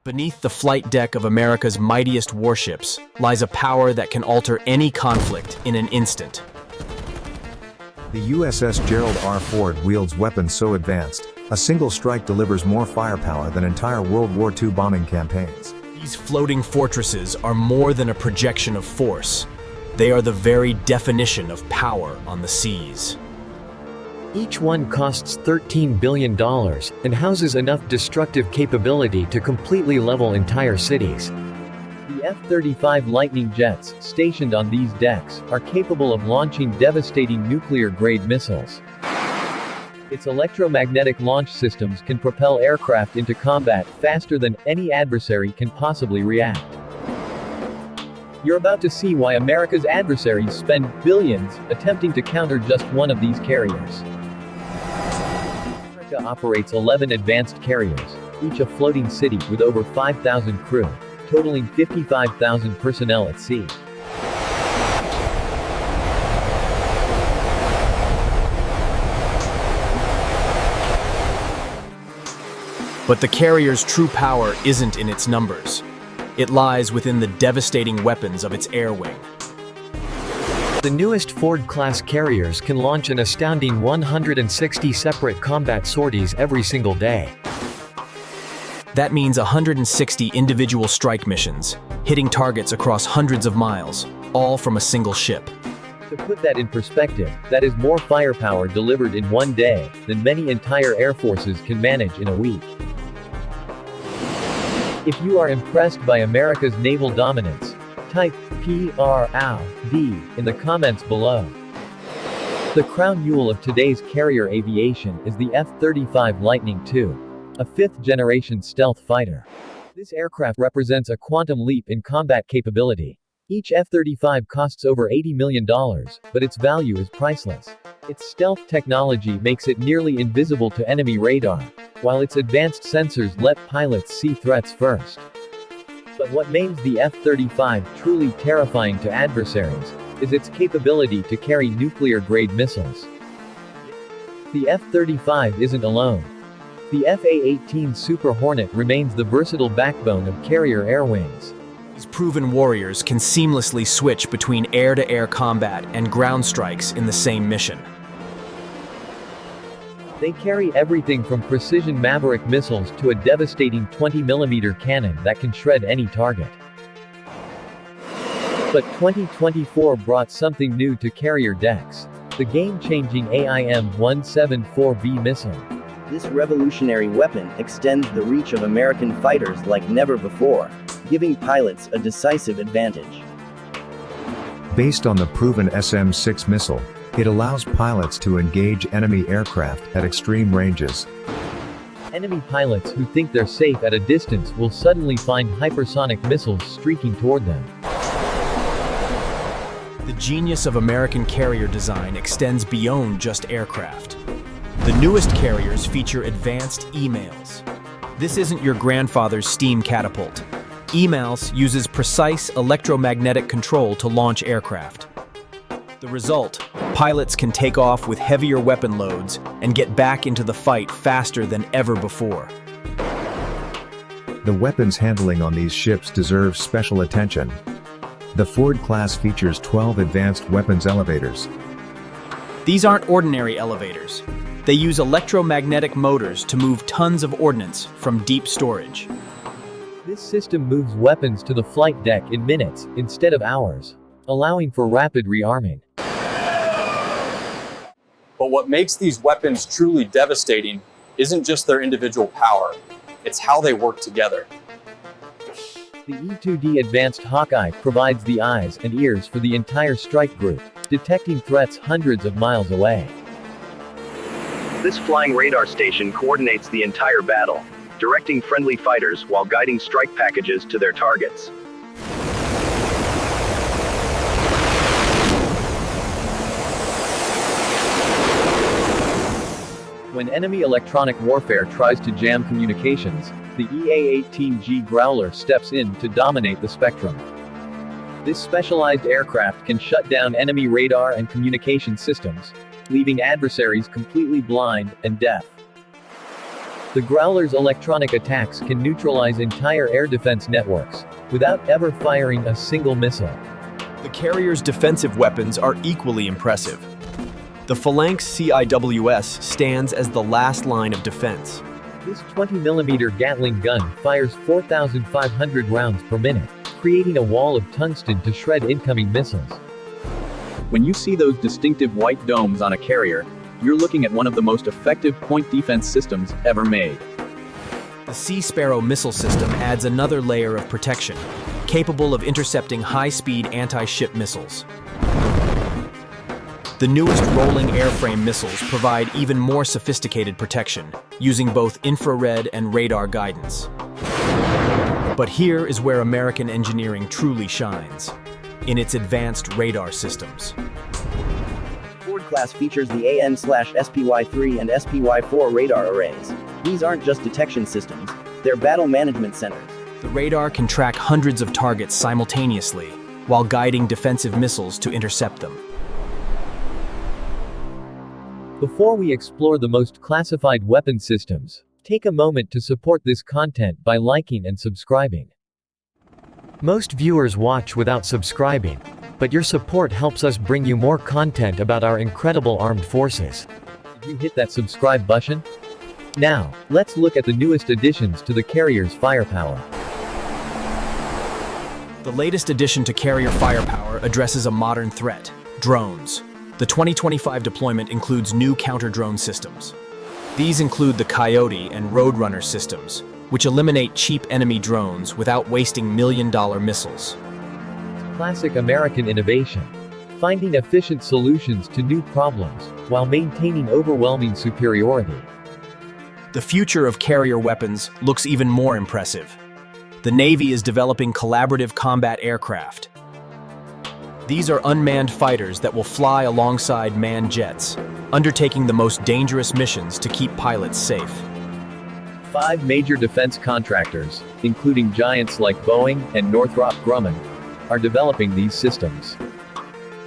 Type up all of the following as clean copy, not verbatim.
Beneath the flight deck of America's mightiest warships lies a power that can alter any conflict in an instant. The USS Gerald R. Ford wields weapons so advanced, a single strike delivers more firepower than entire World War II bombing campaigns. These floating fortresses are more than a projection of force. They are the very definition of power on the seas. Each one costs $13 billion and houses enough destructive capability to completely level entire cities. The F-35 Lightning jets, stationed on these decks, are capable of launching devastating nuclear-grade missiles. Its electromagnetic launch systems can propel aircraft into combat faster than any adversary can possibly react. You're about to see why America's adversaries spend billions attempting to counter just one of these carriers. America operates 11 advanced carriers, each a floating city with over 5,000 crew, totaling 55,000 personnel at sea. But the carrier's true power isn't in its numbers. It lies within the devastating weapons of its air wing. The newest Ford-class carriers can launch an astounding 160 separate combat sorties every single day. That means 160 individual strike missions, hitting targets across hundreds of miles, all from a single ship. To put that in perspective, that is more firepower delivered in one day than many entire air forces can manage in a week. If you are impressed by America's naval dominance, type PROUD in the comments below. The crown jewel of today's carrier aviation is the F-35 Lightning II, a fifth-generation stealth fighter. This aircraft represents a quantum leap in combat capability. Each F-35 costs over $80 million, but its value is priceless. Its stealth technology makes it nearly invisible to enemy radar, while its advanced sensors let pilots see threats first. But what makes the F-35 truly terrifying to adversaries is its capability to carry nuclear-grade missiles. The F-35 isn't alone. The F/A-18 Super Hornet remains the versatile backbone of carrier air wings. These proven warriors can seamlessly switch between air-to-air combat and ground strikes in the same mission. They carry everything from precision Maverick missiles to a devastating 20mm cannon that can shred any target. But 2024 brought something new to carrier decks: the game-changing AIM-174B missile. This revolutionary weapon extends the reach of American fighters like never before, giving pilots a decisive advantage. Based on the proven SM-6 missile, it allows pilots to engage enemy aircraft at extreme ranges. Enemy pilots who think they're safe at a distance will suddenly find hypersonic missiles streaking toward them. The genius of American carrier design extends beyond just aircraft. The newest carriers feature advanced EMALS. This isn't your grandfather's steam catapult. EMALS uses precise electromagnetic control to launch aircraft. The result: pilots can take off with heavier weapon loads and get back into the fight faster than ever before. The weapons handling on these ships deserves special attention. The Ford class features 12 advanced weapons elevators. These aren't ordinary elevators. They use electromagnetic motors to move tons of ordnance from deep storage. This system moves weapons to the flight deck in minutes, instead of hours, allowing for rapid rearming. But what makes these weapons truly devastating isn't just their individual power, it's how they work together. The E-2D Advanced Hawkeye provides the eyes and ears for the entire strike group, detecting threats hundreds of miles away. This flying radar station coordinates the entire battle, directing friendly fighters while guiding strike packages to their targets. When enemy electronic warfare tries to jam communications, the EA-18G Growler steps in to dominate the spectrum. This specialized aircraft can shut down enemy radar and communication systems, leaving adversaries completely blind and deaf. The Growler's electronic attacks can neutralize entire air defense networks, without ever firing a single missile. The carrier's defensive weapons are equally impressive. The Phalanx CIWS stands as the last line of defense. This 20mm Gatling gun fires 4,500 rounds per minute, creating a wall of tungsten to shred incoming missiles. When you see those distinctive white domes on a carrier, you're looking at one of the most effective point defense systems ever made. The Sparrow missile system adds another layer of protection, capable of intercepting high-speed anti-ship missiles. The newest rolling airframe missiles provide even more sophisticated protection, using both infrared and radar guidance. But here is where American engineering truly shines, in its advanced radar systems. Ford class features the AN/SPY-3 and SPY-4 radar arrays. These aren't just detection systems, they're battle management centers. The radar can track hundreds of targets simultaneously, while guiding defensive missiles to intercept them. Before we explore the most classified weapon systems, take a moment to support this content by liking and subscribing. Most viewers watch without subscribing, but your support helps us bring you more content about our incredible armed forces. Did you hit that subscribe button? Now, let's look at the newest additions to the carrier's firepower. The latest addition to carrier firepower addresses a modern threat: drones. The 2025 deployment includes new counter-drone systems. These include the Coyote and Roadrunner systems, which eliminate cheap enemy drones without wasting million-dollar missiles. Classic American innovation. Finding efficient solutions to new problems, while maintaining overwhelming superiority. The future of carrier weapons looks even more impressive. The Navy is developing collaborative combat aircraft. These are unmanned fighters that will fly alongside manned jets, undertaking the most dangerous missions to keep pilots safe. 5 major defense contractors, including giants like Boeing and Northrop Grumman, are developing these systems.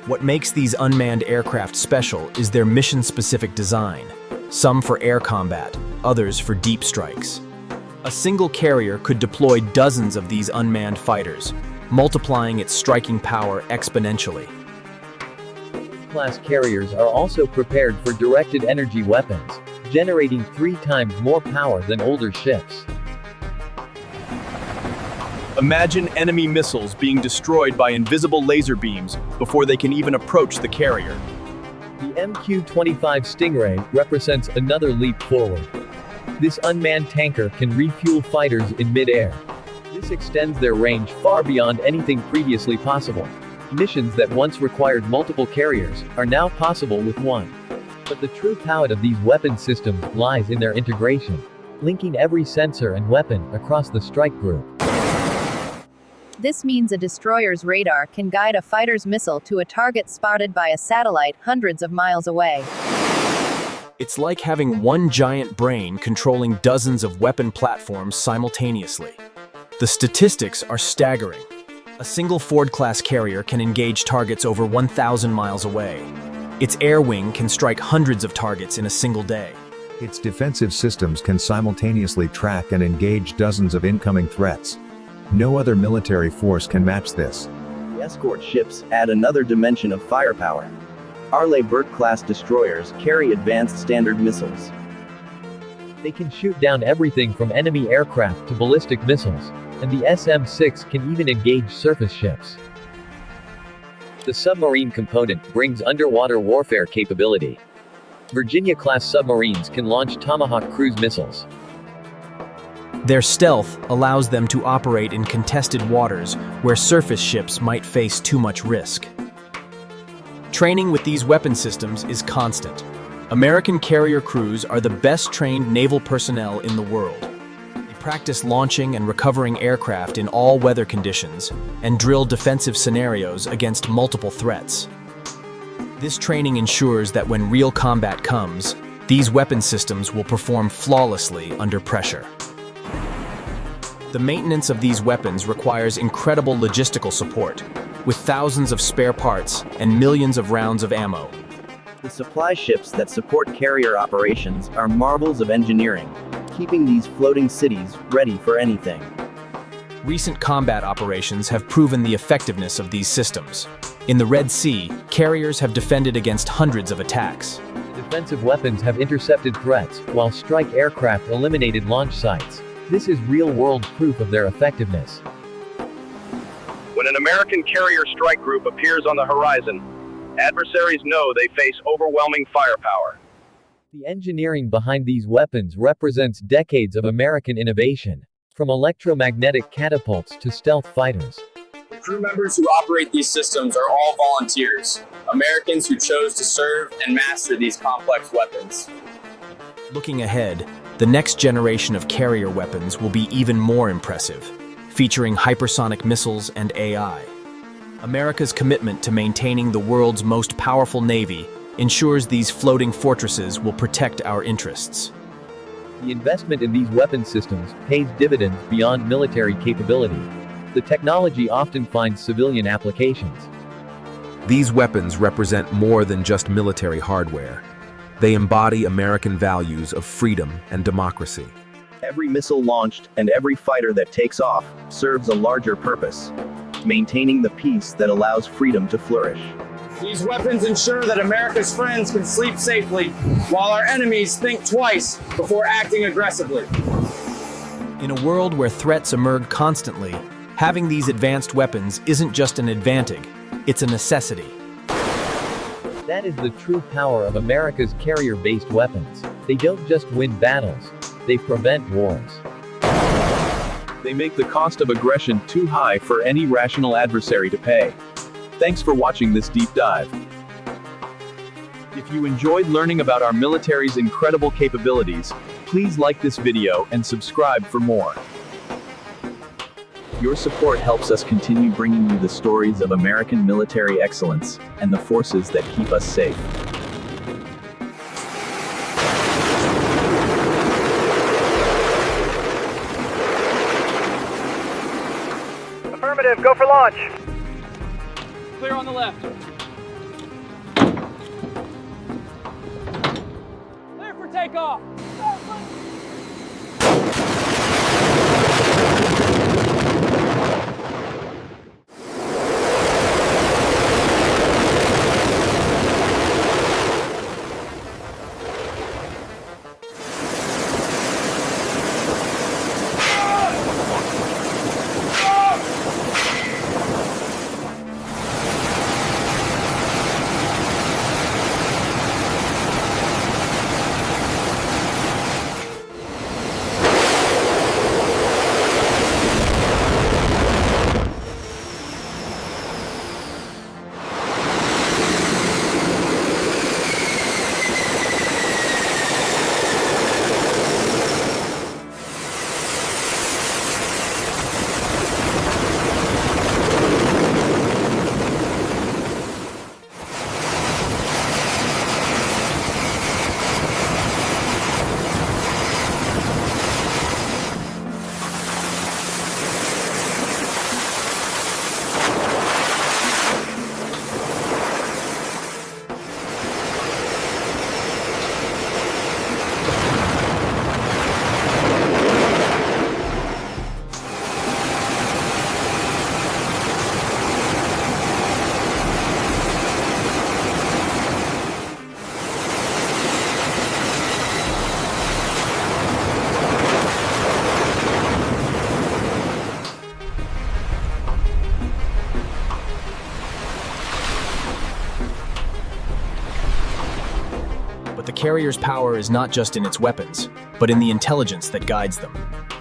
What makes these unmanned aircraft special is their mission-specific design, some for air combat, others for deep strikes. A single carrier could deploy dozens of these unmanned fighters, multiplying its striking power exponentially. Class carriers are also prepared for directed energy weapons, generating 3 times more power than older ships. Imagine enemy missiles being destroyed by invisible laser beams before they can even approach the carrier. The MQ-25 Stingray represents another leap forward. This unmanned tanker can refuel fighters in mid-air. This extends their range far beyond anything previously possible. Missions that once required multiple carriers are now possible with one. But the true power of these weapon systems lies in their integration, linking every sensor and weapon across the strike group. This means a destroyer's radar can guide a fighter's missile to a target spotted by a satellite hundreds of miles away. It's like having one giant brain controlling dozens of weapon platforms simultaneously. The statistics are staggering. A single Ford-class carrier can engage targets over 1,000 miles away. Its air wing can strike hundreds of targets in a single day. Its defensive systems can simultaneously track and engage dozens of incoming threats. No other military force can match this. The escort ships add another dimension of firepower. Arleigh Burke-class destroyers carry advanced standard missiles. They can shoot down everything from enemy aircraft to ballistic missiles, and the SM-6 can even engage surface ships. The submarine component brings underwater warfare capability. Virginia-class submarines can launch Tomahawk cruise missiles. Their stealth allows them to operate in contested waters where surface ships might face too much risk. Training with these weapon systems is constant. American carrier crews are the best-trained naval personnel in the world. They practice launching and recovering aircraft in all weather conditions and drill defensive scenarios against multiple threats. This training ensures that when real combat comes, these weapon systems will perform flawlessly under pressure. The maintenance of these weapons requires incredible logistical support, with thousands of spare parts and millions of rounds of ammo. The supply ships that support carrier operations are marvels of engineering. keeping these floating cities ready for anything. Recent combat operations have proven the effectiveness of these systems. In the Red Sea, carriers have defended against hundreds of attacks. Defensive weapons have intercepted threats, while strike aircraft eliminated launch sites. This is real-world proof of their effectiveness. When an American carrier strike group appears on the horizon, adversaries know they face overwhelming firepower. The engineering behind these weapons represents decades of American innovation, from electromagnetic catapults to stealth fighters. The crew members who operate these systems are all volunteers, Americans who chose to serve and master these complex weapons. Looking ahead, the next generation of carrier weapons will be even more impressive, featuring hypersonic missiles and AI. America's commitment to maintaining the world's most powerful navy ensures these floating fortresses will protect our interests. The investment in these weapon systems pays dividends beyond military capability. The technology often finds civilian applications. These weapons represent more than just military hardware. They embody American values of freedom and democracy. Every missile launched and every fighter that takes off serves a larger purpose: maintaining the peace that allows freedom to flourish. These weapons ensure that America's friends can sleep safely, while our enemies think twice before acting aggressively. In a world where threats emerge constantly, having these advanced weapons isn't just an advantage, it's a necessity. That is the true power of America's carrier-based weapons. They don't just win battles, they prevent wars. They make the cost of aggression too high for any rational adversary to pay. Thanks for watching this deep dive. If you enjoyed learning about our military's incredible capabilities, please like this video and subscribe for more. Your support helps us continue bringing you the stories of American military excellence and the forces that keep us safe. Affirmative, go for launch. Clear on the left. Clear for takeoff. The carrier's power is not just in its weapons, but in the intelligence that guides them.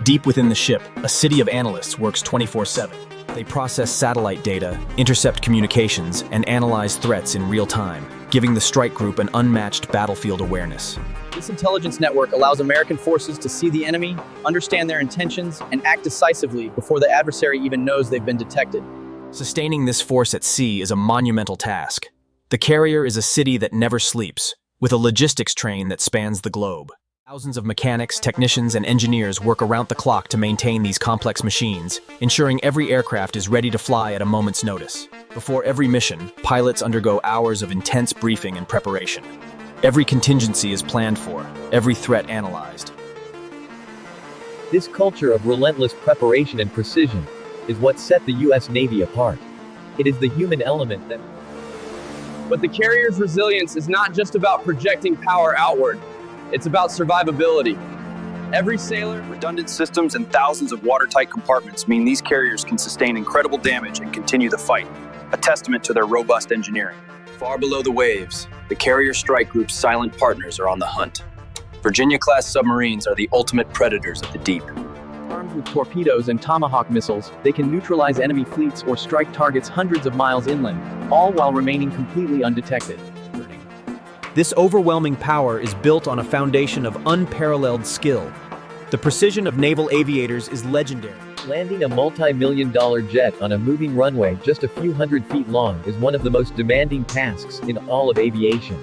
Deep within the ship, a city of analysts works 24/7. They process satellite data, intercept communications, and analyze threats in real time, giving the strike group an unmatched battlefield awareness. This intelligence network allows American forces to see the enemy, understand their intentions, and act decisively before the adversary even knows they've been detected. Sustaining this force at sea is a monumental task. The carrier is a city that never sleeps, with a logistics train that spans the globe. Thousands of mechanics, technicians, and engineers work around the clock to maintain these complex machines, ensuring every aircraft is ready to fly at a moment's notice. Before every mission, pilots undergo hours of intense briefing and preparation. Every contingency is planned for, every threat analyzed. This culture of relentless preparation and precision is what set the U.S. Navy apart. It is the human element that... But the carrier's resilience is not just about projecting power outward. It's about survivability. Every sailor... Redundant systems and thousands of watertight compartments mean these carriers can sustain incredible damage and continue the fight, a testament to their robust engineering. Far below the waves, the Carrier Strike Group's silent partners are on the hunt. Virginia-class submarines are the ultimate predators of the deep. Armed with torpedoes and Tomahawk missiles, they can neutralize enemy fleets or strike targets hundreds of miles inland, all while remaining completely undetected. This overwhelming power is built on a foundation of unparalleled skill. The precision of naval aviators is legendary. Landing a multi-million-dollar jet on a moving runway just a few hundred feet long is one of the most demanding tasks in all of aviation.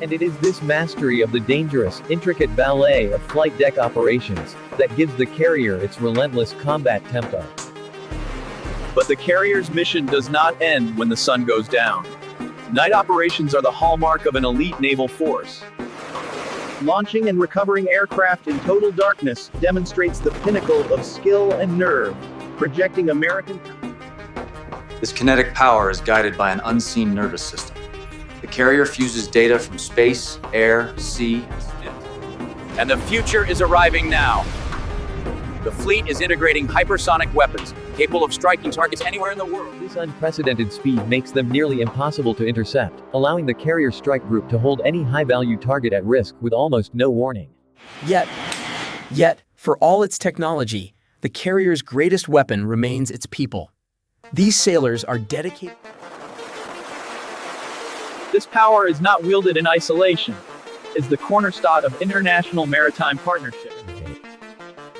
And it is this mastery of the dangerous, intricate ballet of flight deck operations that gives the carrier its relentless combat tempo. But the carrier's mission does not end when the sun goes down. Night operations are the hallmark of an elite naval force. Launching and recovering aircraft in total darkness demonstrates the pinnacle of skill and nerve, projecting American... This kinetic power is guided by an unseen nervous system. The carrier fuses data from space, air, sea, and the future is arriving now. The fleet is integrating hypersonic weapons, capable of striking targets anywhere in the world. This unprecedented speed makes them nearly impossible to intercept, allowing the Carrier Strike Group to hold any high-value target at risk with almost no warning. Yet, for all its technology, the carrier's greatest weapon remains its people. These sailors are dedicated... This power is not wielded in isolation. It's the cornerstone of international maritime partnership.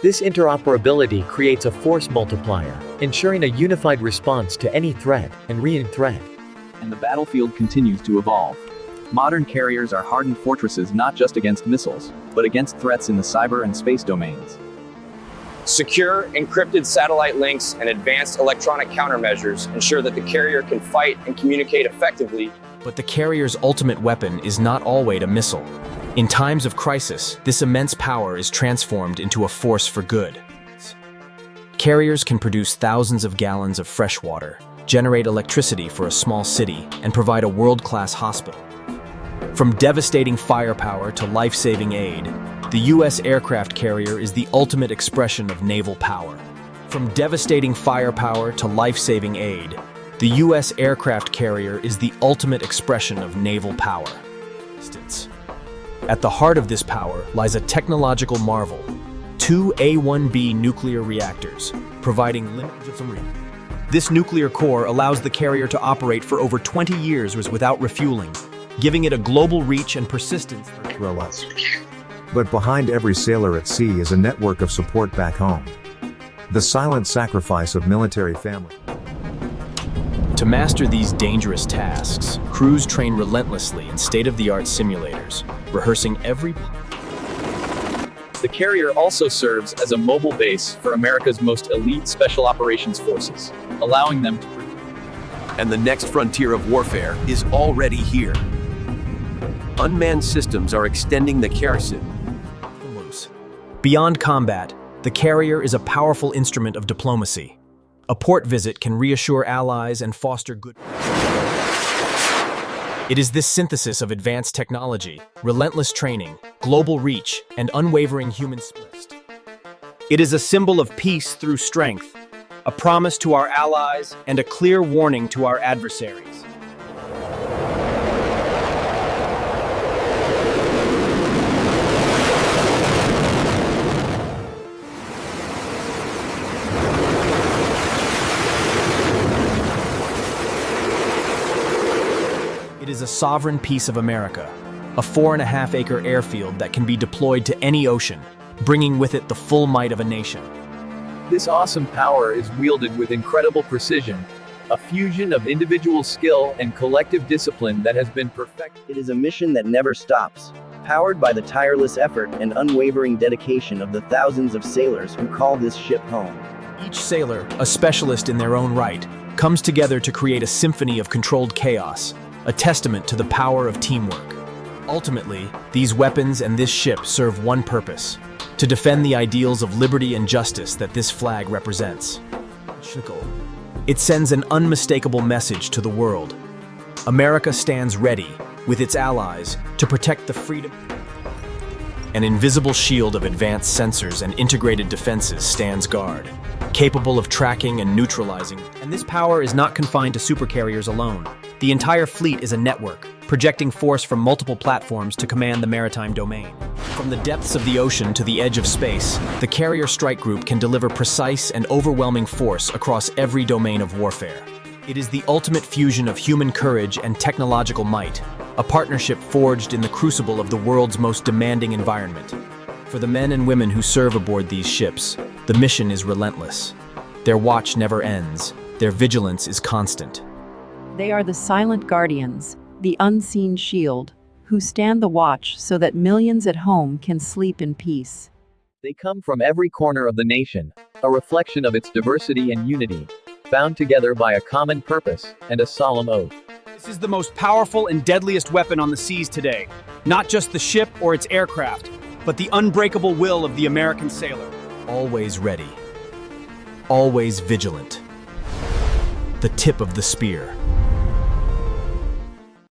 This interoperability creates a force multiplier, ensuring a unified response to any threat and re-threat. And the battlefield continues to evolve. Modern carriers are hardened fortresses not just against missiles, but against threats in the cyber and space domains. Secure, encrypted satellite links and advanced electronic countermeasures ensure that the carrier can fight and communicate effectively. But the carrier's ultimate weapon is not always a missile. In times of crisis, this immense power is transformed into a force for good. Carriers can produce thousands of gallons of fresh water, generate electricity for a small city, and provide a world-class hospital. From devastating firepower to life-saving aid, the U.S. aircraft carrier is the ultimate expression of naval power. From devastating firepower to life-saving aid, the U.S. aircraft carrier is the ultimate expression of naval power. At the heart of this power lies a technological marvel, 2 A-1B nuclear reactors, providing limited submarine. This nuclear core allows the carrier to operate for over 20 years without refueling, giving it a global reach and persistence. But behind every sailor at sea is a network of support back home. The silent sacrifice of military families. To master these dangerous tasks, crews train relentlessly in state-of-the-art simulators, rehearsing every... The carrier also serves as a mobile base for America's most elite special operations forces, allowing them to... And the next frontier of warfare is already here. Unmanned systems are extending the carrier. Beyond combat, the carrier is a powerful instrument of diplomacy. A port visit can reassure allies and foster good... It is this synthesis of advanced technology, relentless training, global reach, and unwavering human spirit. It is a symbol of peace through strength, a promise to our allies, and a clear warning to our adversaries. It is a sovereign piece of America, a 4.5-acre airfield that can be deployed to any ocean, bringing with it the full might of a nation. This awesome power is wielded with incredible precision, a fusion of individual skill and collective discipline that has been perfected. It is a mission that never stops, powered by the tireless effort and unwavering dedication of the thousands of sailors who call this ship home. Each sailor, a specialist in their own right, comes together to create a symphony of controlled chaos, a testament to the power of teamwork. Ultimately, these weapons and this ship serve one purpose: to defend the ideals of liberty and justice that this flag represents. It sends an unmistakable message to the world. America stands ready, with its allies, to protect the freedom. An invisible shield of advanced sensors and integrated defenses stands guard, capable of tracking and neutralizing. And this power is not confined to supercarriers alone. The entire fleet is a network, projecting force from multiple platforms to command the maritime domain. From the depths of the ocean to the edge of space, the Carrier Strike Group can deliver precise and overwhelming force across every domain of warfare. It is the ultimate fusion of human courage and technological might, a partnership forged in the crucible of the world's most demanding environment. For the men and women who serve aboard these ships, the mission is relentless. Their watch never ends. Their vigilance is constant. They are the silent guardians, the unseen shield, who stand the watch so that millions at home can sleep in peace. They come from every corner of the nation, a reflection of its diversity and unity, bound together by a common purpose and a solemn oath. This is the most powerful and deadliest weapon on the seas today. Not just the ship or its aircraft, but the unbreakable will of the American sailor. Always ready. Always vigilant. The tip of the spear.